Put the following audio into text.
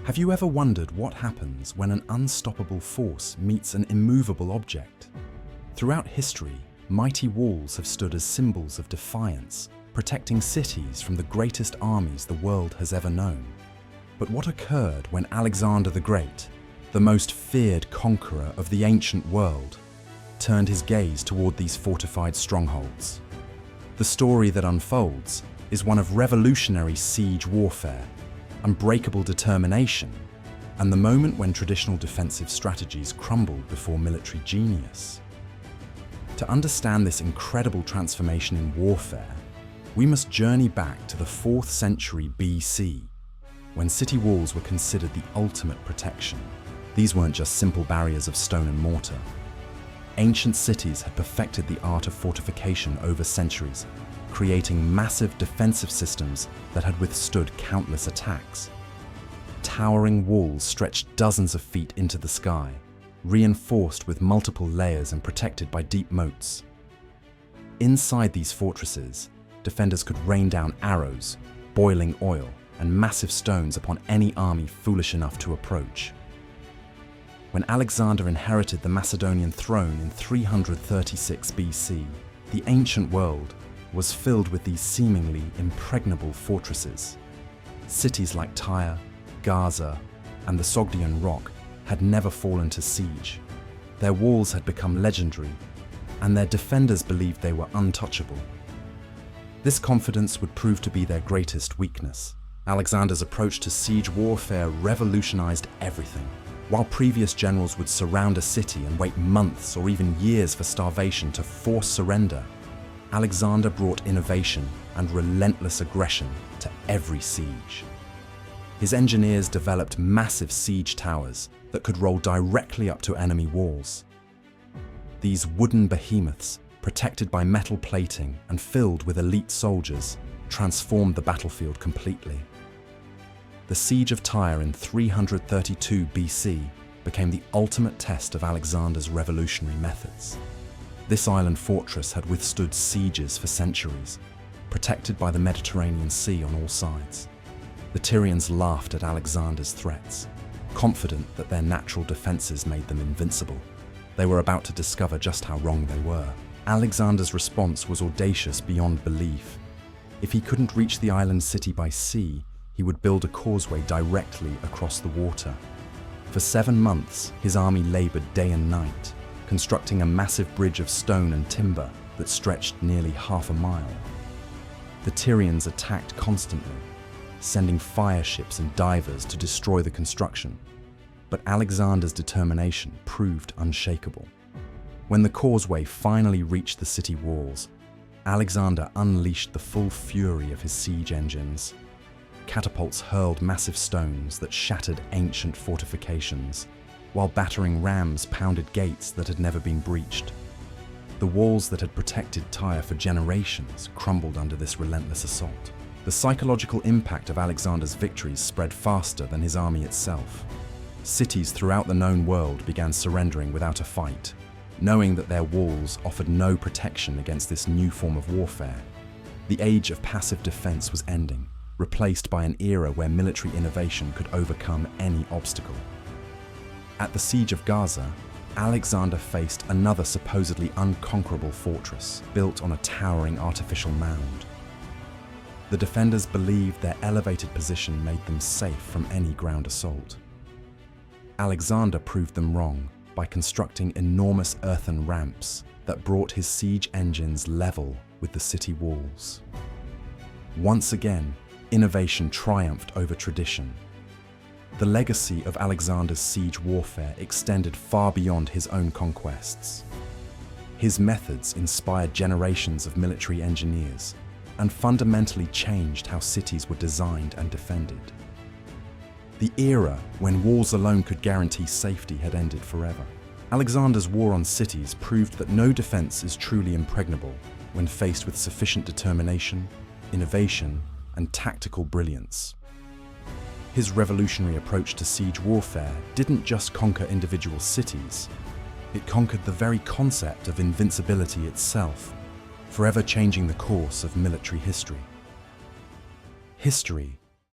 Have you ever wondered what happens when an unstoppable force meets an immovable object? Throughout history, mighty walls have stood as symbols of defiance, protecting cities from the greatest armies the world has ever known. But what occurred when Alexander the Great, the most feared conqueror of the ancient world, turned his gaze toward these fortified strongholds? The story that unfolds is one of revolutionary siege warfare, unbreakable determination, and the moment when traditional defensive strategies crumbled before military genius. To understand this incredible transformation in warfare, we must journey back to the 4th century BC, when city walls were considered the ultimate protection. These weren't just simple barriers of stone and mortar. Ancient cities had perfected the art of fortification over centuries, creating massive defensive systems that had withstood countless attacks. Towering walls stretched dozens of feet into the sky, reinforced with multiple layers and protected by deep moats. Inside these fortresses, defenders could rain down arrows, boiling oil, and massive stones upon any army foolish enough to approach. When Alexander inherited the Macedonian throne in 336 BC, the ancient world was filled with these seemingly impregnable fortresses. Cities like Tyre, Gaza, and the Sogdian Rock had never fallen to siege. Their walls had become legendary, and their defenders believed they were untouchable. This confidence would prove to be their greatest weakness. Alexander's approach to siege warfare revolutionized everything. While previous generals would surround a city and wait months or even years for starvation to force surrender, Alexander brought innovation and relentless aggression to every siege. His engineers developed massive siege towers that could roll directly up to enemy walls. These wooden behemoths, protected by metal plating and filled with elite soldiers, transformed the battlefield completely. The Siege of Tyre in 332 BC became the ultimate test of Alexander's revolutionary methods. This island fortress had withstood sieges for centuries, protected by the Mediterranean Sea on all sides. The Tyrians laughed at Alexander's threats, confident that their natural defenses made them invincible. They were about to discover just how wrong they were. Alexander's response was audacious beyond belief. If he couldn't reach the island city by sea, he would build a causeway directly across the water. For 7 months, his army labored day and night, constructing a massive bridge of stone and timber that stretched nearly half a mile. The Tyrians attacked constantly, sending fire ships and divers to destroy the construction. But Alexander's determination proved unshakable. When the causeway finally reached the city walls, Alexander unleashed the full fury of his siege engines. Catapults hurled massive stones that shattered ancient fortifications, while battering rams pounded gates that had never been breached. The walls that had protected Tyre for generations crumbled under this relentless assault. The psychological impact of Alexander's victories spread faster than his army itself. Cities throughout the known world began surrendering without a fight, knowing that their walls offered no protection against this new form of warfare. The age of passive defense was ending, replaced by an era where military innovation could overcome any obstacle. At the Siege of Gaza, Alexander faced another supposedly unconquerable fortress built on a towering artificial mound. The defenders believed their elevated position made them safe from any ground assault. Alexander proved them wrong by constructing enormous earthen ramps that brought his siege engines level with the city walls. Once again, innovation triumphed over tradition. The legacy of Alexander's siege warfare extended far beyond his own conquests. His methods inspired generations of military engineers and fundamentally changed how cities were designed and defended. The era when walls alone could guarantee safety had ended forever. Alexander's war on cities proved that no defense is truly impregnable when faced with sufficient determination, innovation, and tactical brilliance. His revolutionary approach to siege warfare didn't just conquer individual cities, it conquered the very concept of invincibility itself, forever changing the course of military history. History